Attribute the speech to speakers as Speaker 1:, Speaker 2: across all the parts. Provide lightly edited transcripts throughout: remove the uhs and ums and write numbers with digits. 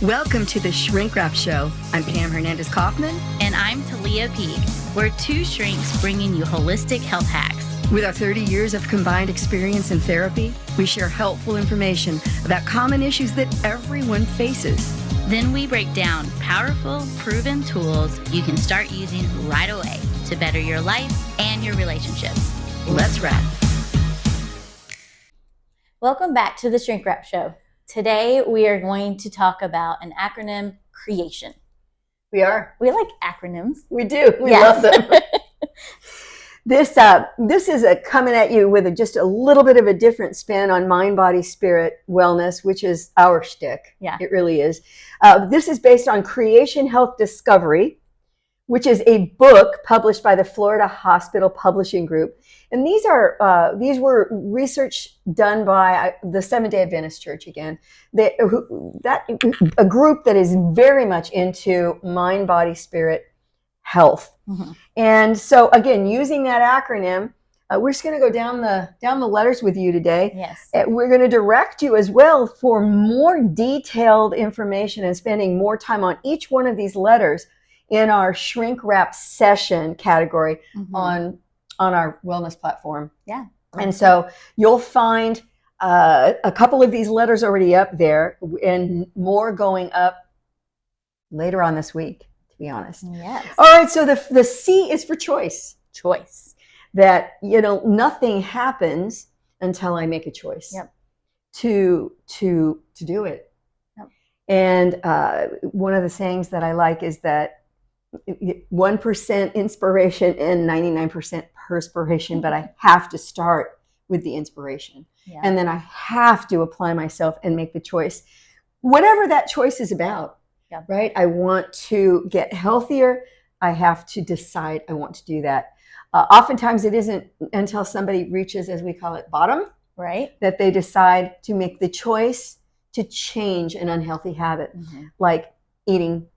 Speaker 1: Welcome to the Shrink Wrap Show. I'm Pam Hernandez Kaufman.
Speaker 2: And I'm Tahliah Peak. We're two shrinks bringing you holistic health hacks.
Speaker 1: With our 30 years of combined experience in therapy, we share helpful information about common issues that everyone faces.
Speaker 2: Then we break down powerful, proven tools you can start using right away to better your life and your relationships.
Speaker 1: Let's wrap.
Speaker 3: Welcome back to the Shrink Wrap Show. Today we are going to talk about an acronym, creation.
Speaker 1: We are.
Speaker 3: We like acronyms.
Speaker 1: We do. We love them. This is coming at you with just a little bit of a different spin on mind, body, spirit, wellness, which is our shtick.
Speaker 3: Yeah.
Speaker 1: It really is. This is based on Creation Health Discovery, which is a book published by the Florida Hospital Publishing Group. And these were research done by the Seventh-day Adventist Church again. A group that is very much into mind, body, spirit, health. Mm-hmm. And so again, using that acronym, we're just going to go down the letters with you today.
Speaker 3: Yes.
Speaker 1: We're going to direct you as well for more detailed information and spending more time on each one of these letters in our Shrink Wrap session category on our wellness platform.
Speaker 3: Yeah.
Speaker 1: And so you'll find a couple of these letters already up there and more going up later on this week, to be honest.
Speaker 3: Yes.
Speaker 1: All right. So the C is for choice.
Speaker 3: Choice.
Speaker 1: That, nothing happens until I make a choice.
Speaker 3: Yep.
Speaker 1: To do it.
Speaker 3: Yep.
Speaker 1: And one of the sayings that I like is that 1% inspiration and 99% perspiration, but I have to start with the inspiration. Yeah. And then I have to apply myself and make the choice, whatever that choice is about.
Speaker 3: Yeah.
Speaker 1: Right? I want to get healthier. I have to decide I want to do that. Oftentimes it isn't until somebody reaches, as we call it, bottom,
Speaker 3: right,
Speaker 1: that they decide to make the choice to change an unhealthy habit, like eating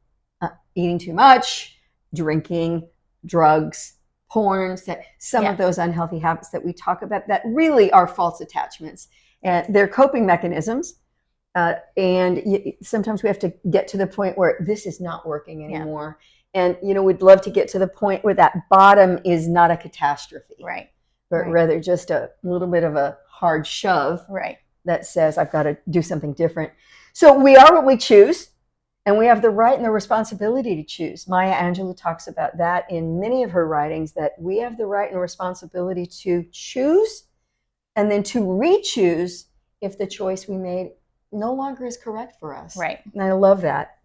Speaker 1: too much, drinking, drugs, porn, some of those unhealthy habits that we talk about that really are false attachments. And they're coping mechanisms. Sometimes we have to get to the point where this is not working anymore. Yeah. And, we'd love to get to the point where that bottom is not a catastrophe.
Speaker 3: Right.
Speaker 1: But rather just a little bit of a hard shove.
Speaker 3: Right.
Speaker 1: That says I've got to do something different. So we are what we choose. And we have the right and the responsibility to choose. Maya Angelou talks about that in many of her writings, that we have the right and responsibility to choose and then to re-choose if the choice we made no longer is correct for us.
Speaker 3: Right.
Speaker 1: And I love that.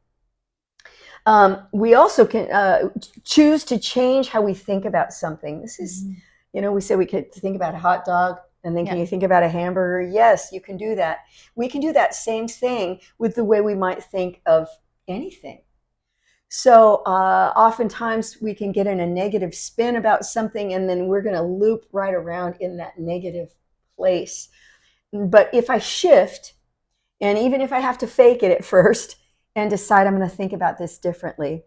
Speaker 1: We also can choose to change how we think about something. This is, we say we could think about a hot dog. And then can you think about a hamburger? Yes, you can do that. We can do that same thing with the way we might think of anything. So oftentimes we can get in a negative spin about something, and then we're going to loop right around in that negative place. But if I shift, and even if I have to fake it at first and decide I'm going to think about this differently,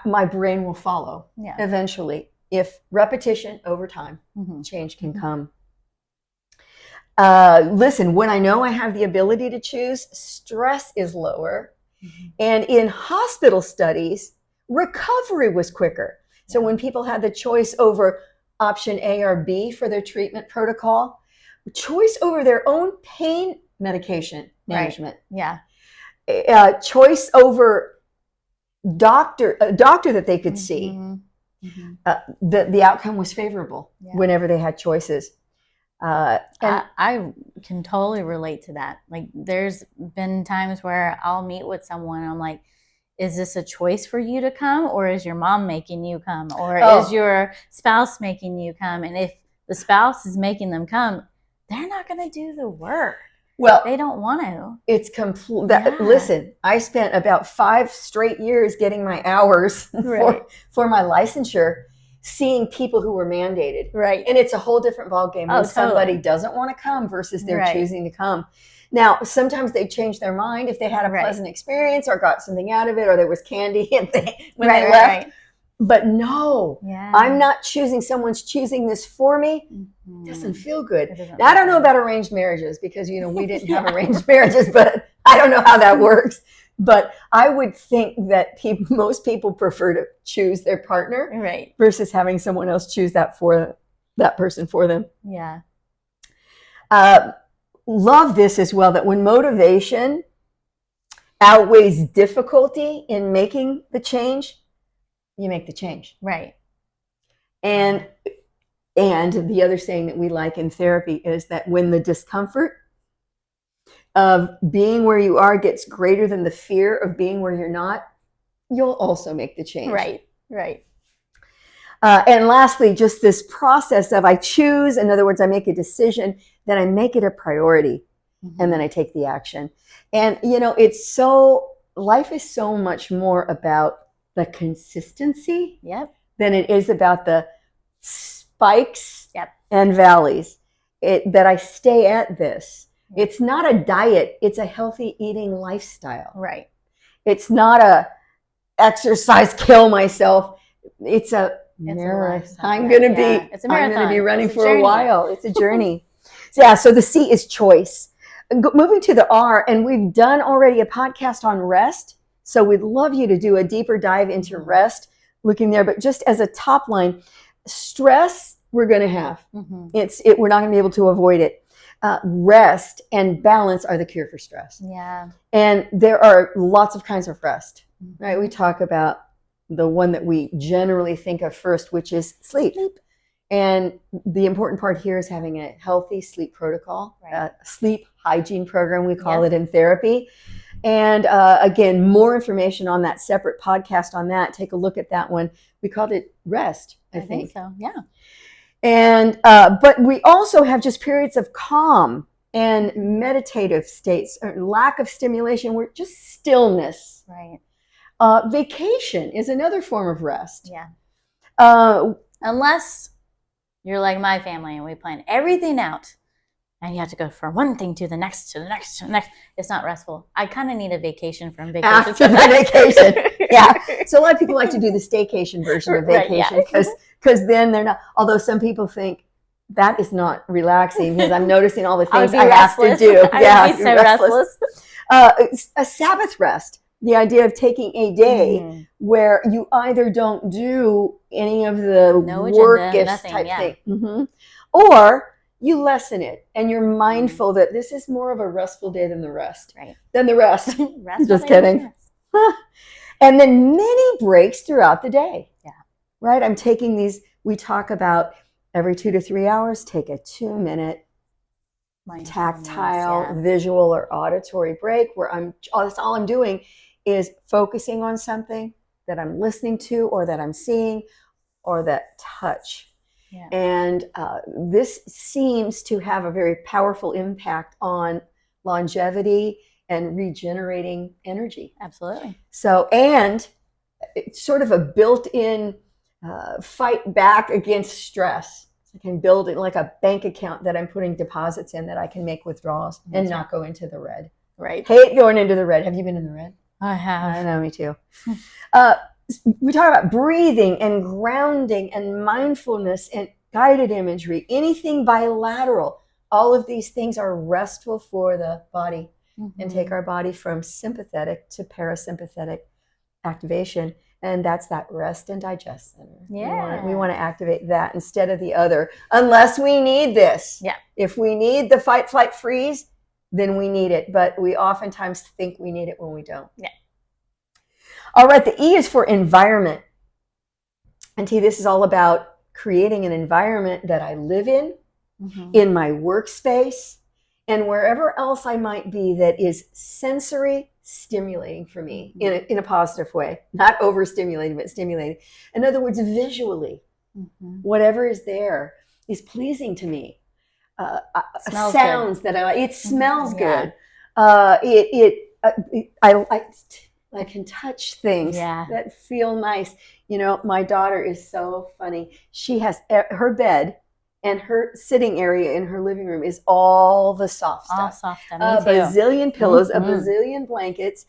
Speaker 1: my brain will follow eventually. If repetition over time, change can come. Listen, when I know I have the ability to choose, stress is lower. And in hospital studies, recovery was quicker. So when people had the choice over option A or B for their treatment protocol, choice over their own pain medication management.
Speaker 3: Right. Yeah.
Speaker 1: Choice over a doctor that they could see. The outcome was favorable whenever they had choices.
Speaker 3: And I can totally relate to that. Like, there's been times where I'll meet with someone and I'm like, is this a choice for you to come, or is your mom making you come, or is your spouse making you come? And if the spouse is making them come, they're not going to do the work.
Speaker 1: Well,
Speaker 3: they don't want to.
Speaker 1: It's complete. Listen, I spent about 5 straight years getting my hours for my licensure, seeing people who were mandated.
Speaker 3: Right.
Speaker 1: And it's a whole different ballgame when somebody dodoesn't want to come versus they're choosing to come. Now, sometimes they change their mind if they had a pleasant experience or got something out of it, or there was candy when they left. Right. But no, I'm not choosing. Someone's choosing this for me. Doesn't feel good. Now, I don't know about arranged marriages because, we didn't have arranged marriages, but I don't know how that works, but I would think that most people prefer to choose their partner
Speaker 3: Right.
Speaker 1: versus having someone else choose that person for them.
Speaker 3: Yeah.
Speaker 1: Love this as well, that when motivation outweighs difficulty in making the change, you make the change.
Speaker 3: Right.
Speaker 1: And the other saying that we like in therapy is that when the discomfort of being where you are gets greater than the fear of being where you're not, you'll also make the change.
Speaker 3: Right. Right.
Speaker 1: And lastly, just this process of I choose, in other words, I make a decision, then I make it a priority, and then I take the action. And, life is so much more about the consistency than it is about the spikes and valleys. That I stay at this. It's not a diet. It's a healthy eating lifestyle.
Speaker 3: Right.
Speaker 1: It's not a exercise, kill myself. It's a marathon. I'm going to be.
Speaker 3: It's a marathon.
Speaker 1: I'm going to be running for a while. It's a journey. So the C is choice. Moving to the R, and we've done already a podcast on rest. So we'd love you to do a deeper dive into rest, looking there. But just as a top line, stress we're going to have. We're not going to be able to avoid it. Rest and balance are the cure for stress.
Speaker 3: Yeah.
Speaker 1: And there are lots of kinds of rest, right? We talk about the one that we generally think of first, which is sleep. And the important part here is having a healthy sleep protocol, sleep hygiene program, we call it in therapy. And again, more information on that, separate podcast on that. Take a look at that one. We called it rest, I think
Speaker 3: so, yeah.
Speaker 1: And but we also have just periods of calm and meditative states, or lack of stimulation, we're just stillness.
Speaker 3: Right.
Speaker 1: Vacation is another form of rest.
Speaker 3: Yeah. Unless you're like my family and we plan everything out and you have to go from one thing to the next, to the next, to the next. It's not restful. I kind of need a vacation from vacation.
Speaker 1: After the vacation. Yeah. So a lot of people like to do the staycation version of vacation because then they're not, although some people think that is not relaxing because I'm noticing all the things I have to do.
Speaker 3: I would be so restless.
Speaker 1: A Sabbath rest, the idea of taking a day where you either don't do any of the workish type thing, or you lessen it and you're mindful that this is more of a restful day than the rest.
Speaker 3: Right.
Speaker 1: Than the rest. Just kidding. And then many breaks throughout the day.
Speaker 3: Yeah.
Speaker 1: Right? I'm taking these, we talk about every 2 to 3 hours, take a 2-minute tactile, visual, or auditory break where that's all I'm doing is focusing on something that I'm listening to or that I'm seeing or that touch.
Speaker 3: Yeah.
Speaker 1: And this seems to have a very powerful impact on longevity and regenerating energy.
Speaker 3: Absolutely.
Speaker 1: So, and it's sort of a built-in fight back against stress. I can build it like a bank account that I'm putting deposits in that I can make withdrawals and not go into the red.
Speaker 3: Right.
Speaker 1: Hate going into the red. Have you been in the red?
Speaker 3: I have.
Speaker 1: I know, me too. We talk about breathing and grounding and mindfulness and guided imagery, anything bilateral. All of these things are restful for the body and take our body from sympathetic to parasympathetic activation. And that's that rest and digest center.
Speaker 3: Yeah.
Speaker 1: We want to activate that instead of the other, unless we need this.
Speaker 3: Yeah.
Speaker 1: If we need the fight, flight, freeze, then we need it. But we oftentimes think we need it when we don't.
Speaker 3: Yeah.
Speaker 1: All right. The E is for environment. And T, this is all about creating an environment that I live in my workspace, and wherever else I might be that is sensory stimulating for me in a positive way, not overstimulating, but stimulating. In other words, visually, whatever is there is pleasing to me. Sounds good. That I like. It smells good. I can touch things that feel nice. You know, my daughter is so funny. She has her bed and her sitting area in her living room is all the soft stuff.
Speaker 3: All soft stuff.
Speaker 1: A bazillion pillows, a bazillion blankets.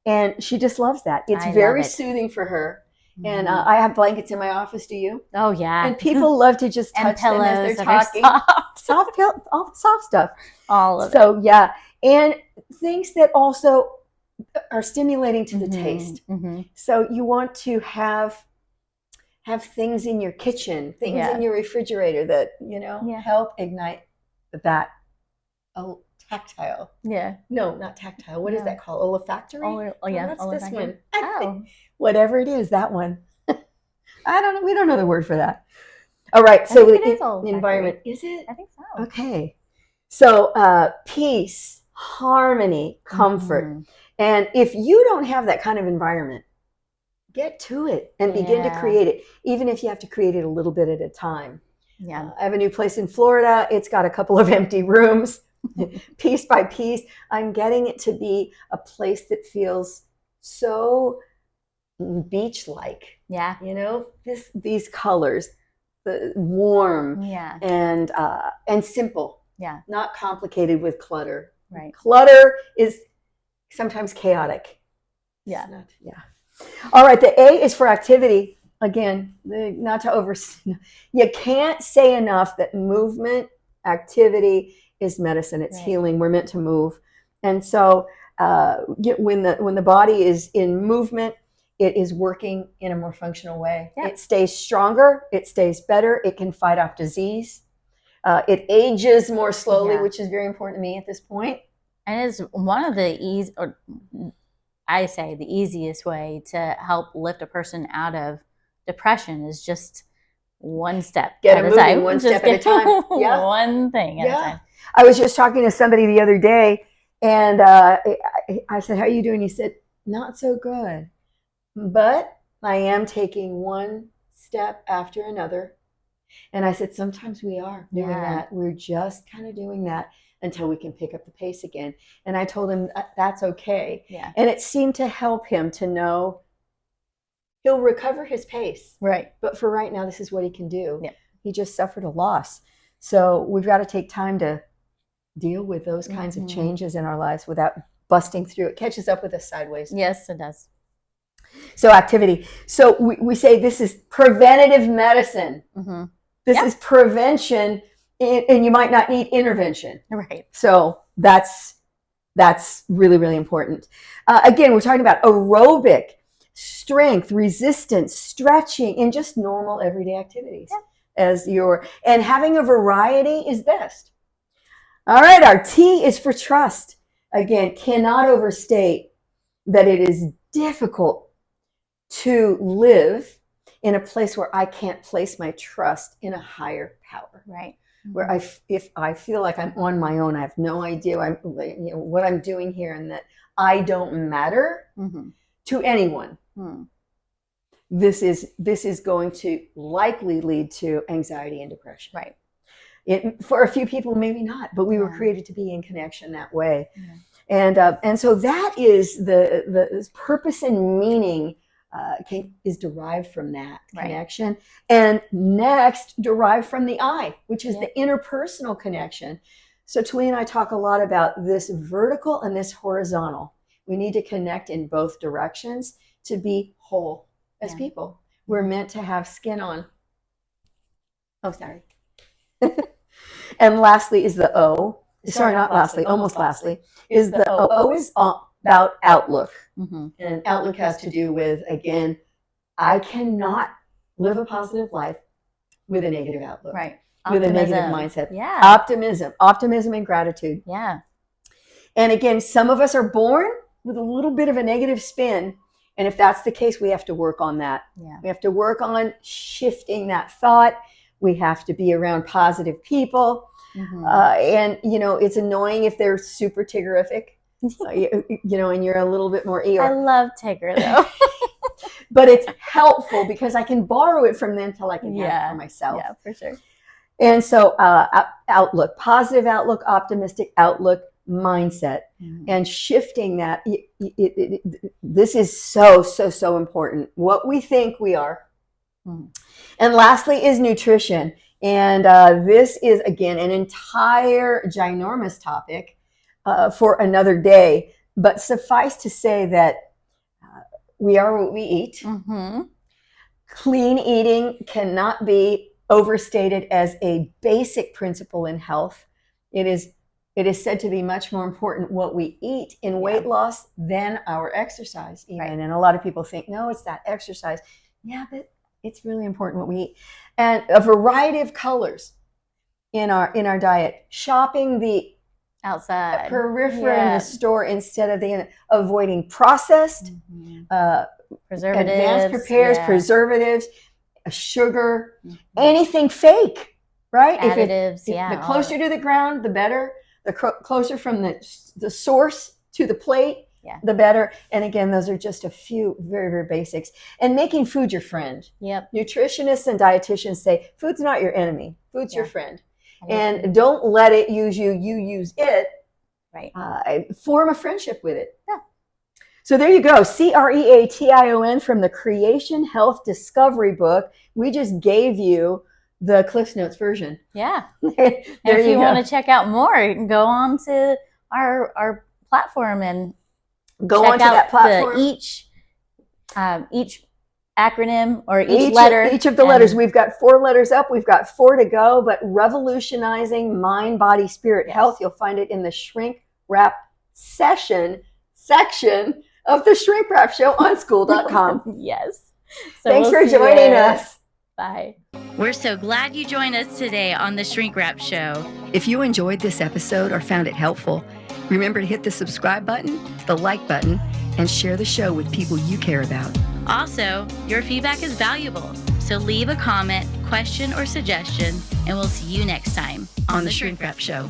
Speaker 1: And she just loves that. It's very soothing for her. And I have blankets in my office. Do you?
Speaker 3: Oh, yeah.
Speaker 1: And people love to just touch them as they're talking. Soft stuff. All of it. So, yeah. and things that also are stimulating to the taste. So you want to have things in your kitchen, things in your refrigerator that, help ignite that tactile.
Speaker 3: Yeah.
Speaker 1: No, not tactile. What is that called? Olfactory? That's this one. Whatever it is, that one. I don't know. We don't know the word for that. All right. So the environment. Is it?
Speaker 3: I think so.
Speaker 1: Okay. So peace, harmony, comfort. And if you don't have that kind of environment, get to it and begin to create it, even if you have to create it a little bit at a time.
Speaker 3: Yeah.
Speaker 1: I have a new place in Florida. It's got a couple of empty rooms. Piece by piece, I'm getting it to be a place that feels so beach-like.
Speaker 3: Yeah.
Speaker 1: These colors, the warm and simple.
Speaker 3: Yeah.
Speaker 1: Not complicated with clutter.
Speaker 3: Right.
Speaker 1: Clutter is sometimes chaotic.
Speaker 3: Yeah.
Speaker 1: All right. The A is for activity. Again, not to you can't say enough that movement, activity is medicine. It's healing. We're meant to move. And so when the body is in movement, it is working in a more functional way. Yeah. It stays stronger. It stays better. It can fight off disease. It ages more slowly, which is very important to me at this point.
Speaker 3: And it's one of the the easiest way to help lift a person out of depression is just one step at a time.
Speaker 1: One step at a time. Yeah.
Speaker 3: One thing at a time.
Speaker 1: I was just talking to somebody the other day, and I said, "How are you doing?" He said, "Not so good, but I am taking one step after another." And I said, "Sometimes we are doing that. We're just kind of doing that until we can pick up the pace again." And I told him that's okay.
Speaker 3: Yeah.
Speaker 1: And it seemed to help him to know he'll recover his pace.
Speaker 3: Right.
Speaker 1: But for right now, this is what he can do.
Speaker 3: Yeah.
Speaker 1: He just suffered a loss. So we've got to take time to deal with those kinds of changes in our lives without busting through. It catches up with us sideways.
Speaker 3: Yes, it does.
Speaker 1: So activity. So we say this is preventative medicine. This is prevention, and you might not need intervention.
Speaker 3: Right.
Speaker 1: So that's really, really important. Again, we're talking about aerobic, strength, resistance, stretching, and just normal everyday activities. Yeah. And having a variety is best. All right, our T is for trust. Again, cannot overstate that it is difficult to live in a place where I can't place my trust in a higher power.
Speaker 3: Right.
Speaker 1: Where if I feel like I'm on my own, I have no idea what I'm doing here, and that I don't matter to anyone. This is going to likely lead to anxiety and depression.
Speaker 3: Right.
Speaker 1: For a few people, maybe not, but we were created to be in connection that way. Yeah. And so that is the purpose and meaning is derived from that connection. And next, derived from the I, which is the interpersonal connection. So Tahliah and I talk a lot about this vertical and this horizontal. We need to connect in both directions to be whole as people. We're meant to have skin on. Oh, sorry. And lastly is the O. Sorry, not lastly, almost lastly, is the O is about outlook. And outlook has to do with, again, I cannot live a positive life with a negative outlook.
Speaker 3: Right.
Speaker 1: With a negative mindset.
Speaker 3: Yeah.
Speaker 1: Optimism and gratitude.
Speaker 3: Yeah.
Speaker 1: And again, some of us are born with a little bit of a negative spin. And if that's the case, we have to work on that.
Speaker 3: Yeah.
Speaker 1: We have to work on shifting that thought. We have to be around positive people. And, it's annoying if they're super tiggerific, and you're a little bit more eager.
Speaker 3: I love Tigger, though.
Speaker 1: But it's helpful because I can borrow it from them until I can have it for myself.
Speaker 3: Yeah, for sure.
Speaker 1: And so outlook, positive outlook, optimistic outlook, mindset, and shifting that. This is so important. What we think we are. And lastly is nutrition. And this is, again, an entire ginormous topic for another day. But suffice to say that we are what we eat. Clean eating cannot be overstated as a basic principle in health. It is it is said to be much more important what we eat in weight loss than our exercise even. Right. And a lot of people think, no, it's that exercise. Yeah, but it's really important what we eat. And a variety of colors in our diet. Shopping the
Speaker 3: outside
Speaker 1: periphery in the store instead of avoiding processed,
Speaker 3: preservatives,
Speaker 1: advanced prepares, preservatives, sugar, anything fake, right?
Speaker 3: Additives,
Speaker 1: the closer to the ground, the better. The closer from the source to the plate, the better. And again, those are just a few very, very basics. And making food your friend.
Speaker 3: Yep.
Speaker 1: Nutritionists and dietitians say food's not your enemy. Food's your friend. And don't let it use you. You use it.
Speaker 3: Right.
Speaker 1: Form a friendship with it. Yeah. So there you go. CREATION from the Creation Health Discovery book. We just gave you the Cliff's Notes version.
Speaker 3: Yeah. And if you want to check out more, you can go on to our platform and
Speaker 1: go on to that platform.
Speaker 3: Each acronym or each letter.
Speaker 1: Each of the letters. We've got 4 letters up. We've got 4 to go. But Revolutionizing Mind, Body, Spirit, Health. You'll find it in the Shrink Wrap section of the Shrink Wrap Show on school.com.
Speaker 3: Yes.
Speaker 1: So thanks for joining us.
Speaker 3: Bye.
Speaker 2: We're so glad you joined us today on the Shrink Wrap Show.
Speaker 1: If you enjoyed this episode or found it helpful, remember to hit the subscribe button, the like button, and share the show with people you care about.
Speaker 2: Also, your feedback is valuable, so leave a comment, question, or suggestion, and we'll see you next time on the Shrink Wrap Show.